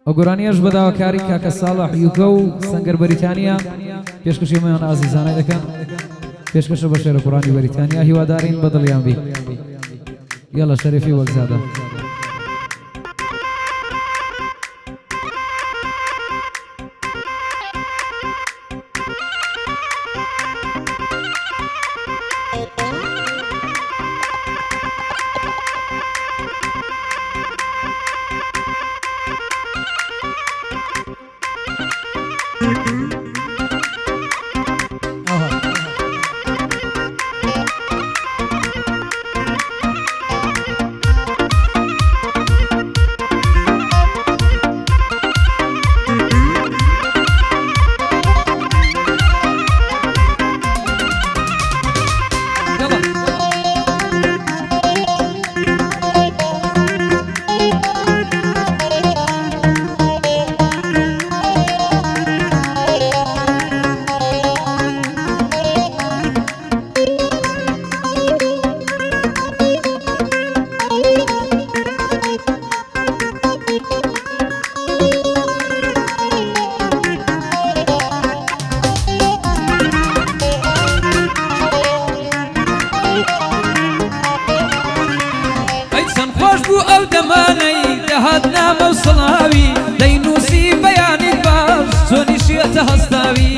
ئەو گۆرانیەش بەداواکاری کاکە ساڵح یوکە و سەنگەر بەریتانیا پێشکەشیەوەیان ئازیزانە دەکەن پێشکەشە بە شێرە قورانی بەریتانیا هیوادارین بەدڵیان بی یاڵە شەریفی وەکزادە سڵاوی دەینووسی بەیانی باش چۆنی شێتە هەستاوی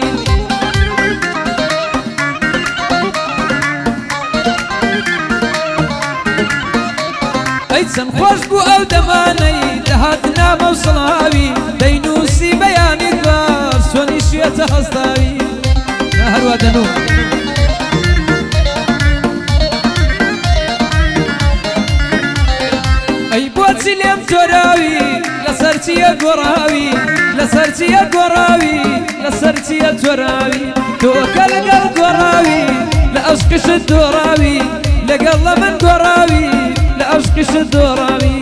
ئەی چەند خۆش بوو ئەو دەمانەی دەهات نامە و سڵاوی دەینووسی بەیانی باش چۆنی شێتە هەستاوی هەروە دەنوو ئەی بۆچی لێم تۆراوی لەسەر چیە گۆڕاوی لەسەر چیە گۆڕاوی لەسەر چیە تۆراوی تۆکە لەگەڵ گۆڕاوی لە عەشقیشت دۆڕاوی لەگەڵ لە من گۆڕاوی لە عەشقیشت دۆڕاوی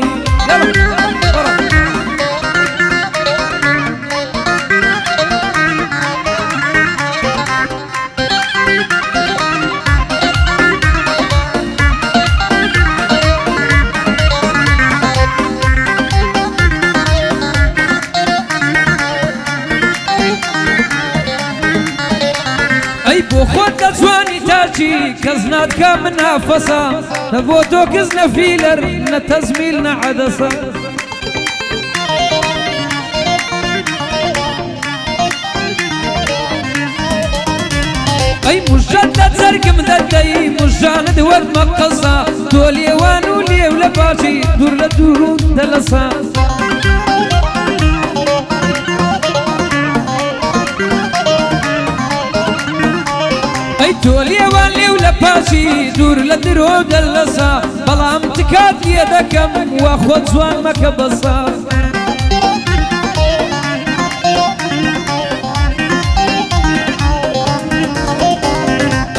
بۆ خۆت دەجوانی تاچی کەس ناتکە من نافەسە نە بۆ تۆ کەس نەفیلەر نە تەزمیل نە عەدەسە ئەی موژەت لە جەرگم دەدەی موژانت وەرمە قەسە تۆ لێوان و لێو لە پاچی دوور لە دوور و دەلەسە تۆ لێوان لێو لە پاچی دوور لە درۆ دەلەسە بەڵام تکات لێ دەکەم وا خۆت جوان مەکە بەسە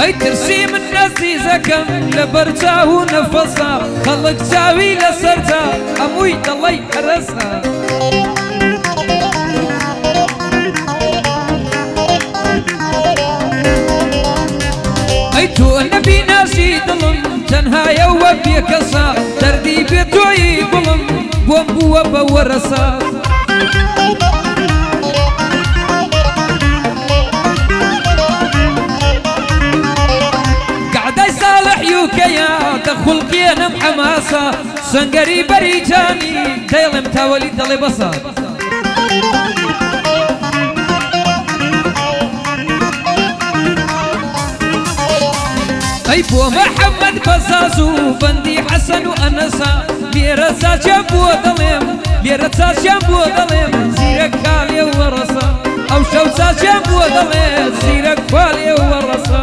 ئەی ترسی من نەزیزەکەم لە بەرچاو و نەفەسە خەڵک چاوی لەسەرتا هەمووی دەڵێی هەرەسە ئەی تۆ نەبی ناسی دڵم تەنهایە وە پێکەسە دەردی بێ تۆیی بڵم بۆم بووە بە وەرەسە گەعدای ساڵح یوکەیە دەخوڵقێنم حەماسە سەنگەری بەریتانی دەیڵێم تاوەلی دەڵێ بەسە ئەی بۆ مەحەممەد بەزاز و بەندی حەسەن و ئەنەسە لێرە چاچیان بۆ دەڵێم لێرە چاچیان بۆ دەڵێم زیرەک کاڵێ و وەڕەسە ئەو شەو چاچیان بۆ دەڵێ زیرەک کاڵێ و وەڕەسە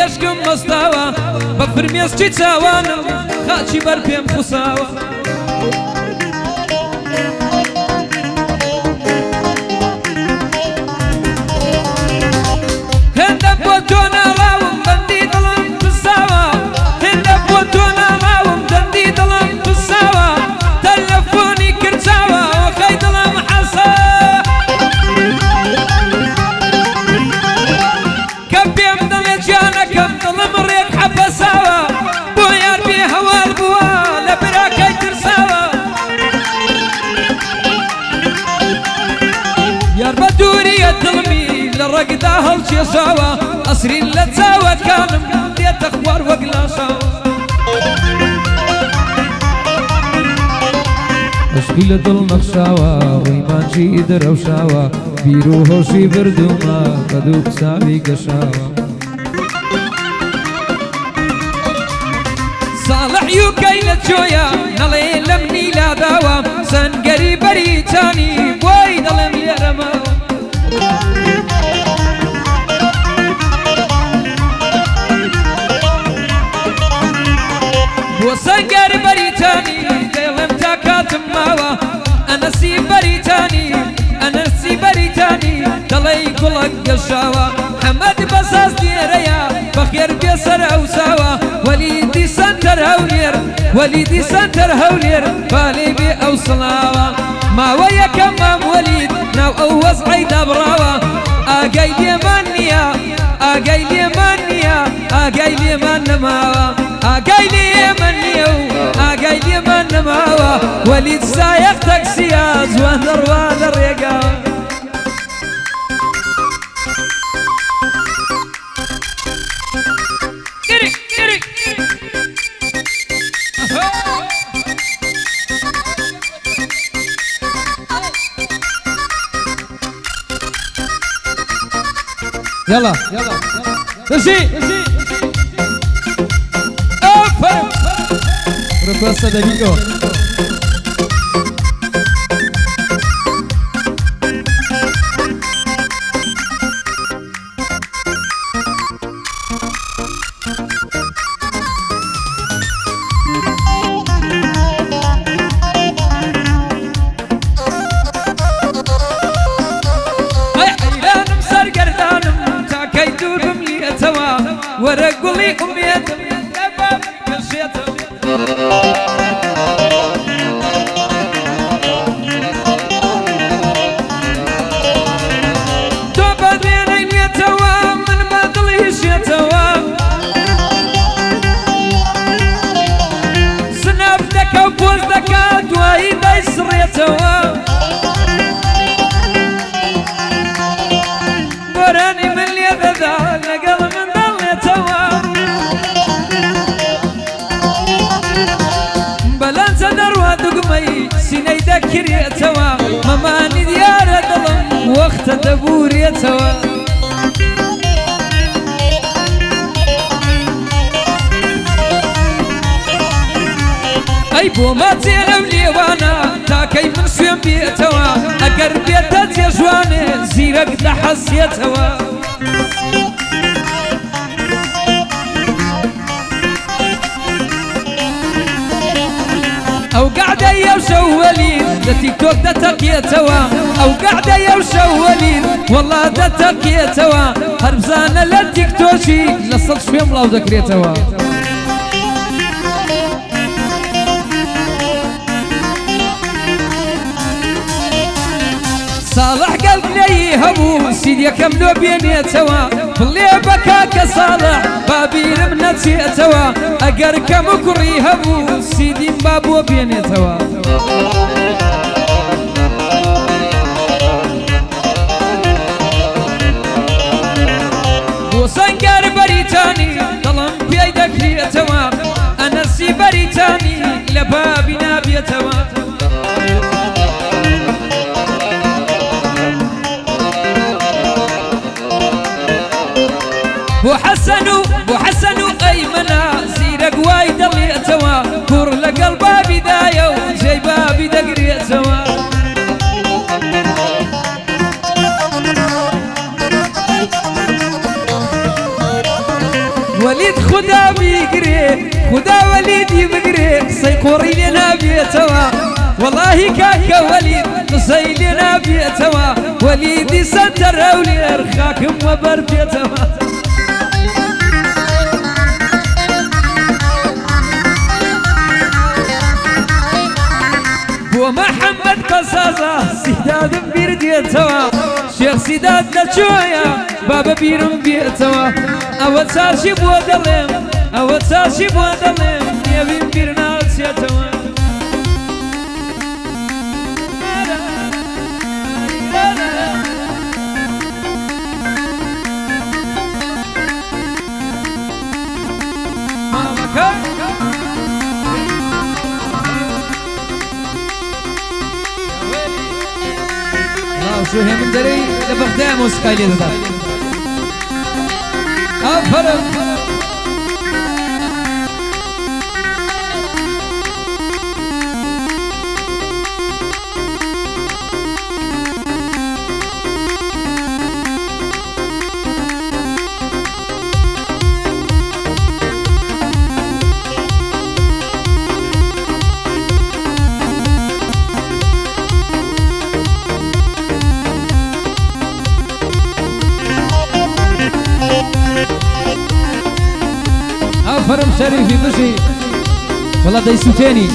عشقم مستاوە بە فرمێسکی چاوانم خاچی بەر پێم خوساوە هێندە بۆ تۆ ناڵاوم بەندی دڵم پساوە هێندە بۆ تۆ ناڵاوم دەندی دڵم پساوە تەلەفۆنی کردچاوە وەخەی دڵم حەسا کە پێم دەڵێ گیانەکەم دڵم ڕێک حەپەساوە بۆ یار بێ هەواڵ بووە لە براکەی ترساوە یار بە دووریە دڵمی لە ڕێگدا هەڵکێشاوە ئەسرین لە چاوەکانم دێتە خوار وەک لاشاوە عشقی لە دڵ نەخشاوە ڕووی مانجی دەرەوشاوە بیر و هۆشی بردوومە بە دوو ساوی گەشاوە ساڵح یوکەی لە جۆیە نەڵێ لە منی لاداوە سەنگەری بەریتانی بۆی دەڵێم لێرەمەوە بۆ سەنگەر بەریتانی دەڵێم تا کاتم ماوە ئەنەسی بەریتانی ئەنەسی بەریتانی دەڵێی گوڵک گەشاوە حەمەد بەساز لێرەیە بەخێر بێ سەر ئەوساوە وەلیدی سەنتەر هەولێر وەلیدی سەنتەر هەولێر بالێ بێ ئەو سڵاوە ماوە یەکەم مام وەلید ناو ئەو وەزعەی دابڕاوە ئاگای لێمان نییە ئاگای لێمان نییە ئاگای لێمان نەماوە ئاگای لێمان نییە و ئاگای لێمان نەماوە وەلید سایەق تەکسیە جوان دەڕوا لە ڕێگاوە يلا تمشي افرم proposta de Vigo ورقلي أميتم يا بابي كشيتم تو بدرين يتوا من بدليش يتوا سنبتك وبوزدك دواي دايسر يتوا وراني من اللي ذا لقل من بلانسا دروا دقمي سيني ذكر يتوا مماني ديار دلم وقت دبور يتوا اي بو ما تيلو ليوانا تاكي من سوين بيتوا اقر بيتات يا جواني زيرك دحس يتوا أو قاعدة يوشولين ده تيك توك ده تقيتوا أو قاعدة يوشولين والله ده تقيتوا هربزانة للتيك توشي لصلت شوي ملاو ذكريتوا صالح قلب لي هبو سيدي كملو بينيتوا باللي بكاك صالح بابي لمنتيتوا اقر كمكري هبو سيدي بابو بينيتوا وسنقر بريتاني ظلم بيدك ليتوا انا سي بريتاني لبابي نابيتوا وحسن أيمنا زيرك وايد اللي يتوا كور لقلبا بداية وجيبا بدقري يتوا وليد خدا بيقري خدا وليدي بقري سيقوري لنا بيتوا والله كاكا وليد نصي لنا بيتوا وليدي ستر أولي أرخاكم وبر بيتوا بو محمد قصاصة سيداد بيرديتوا شيخ سيداد لجويا بابا بيرم بيتوا أول ساشي بو دلم أول ساشي بو دلم يبين بيرنا سيتوا شو هي من دري لبغداد موسيقى ده أفرق فرم شريفي بشي والله دايسو تاني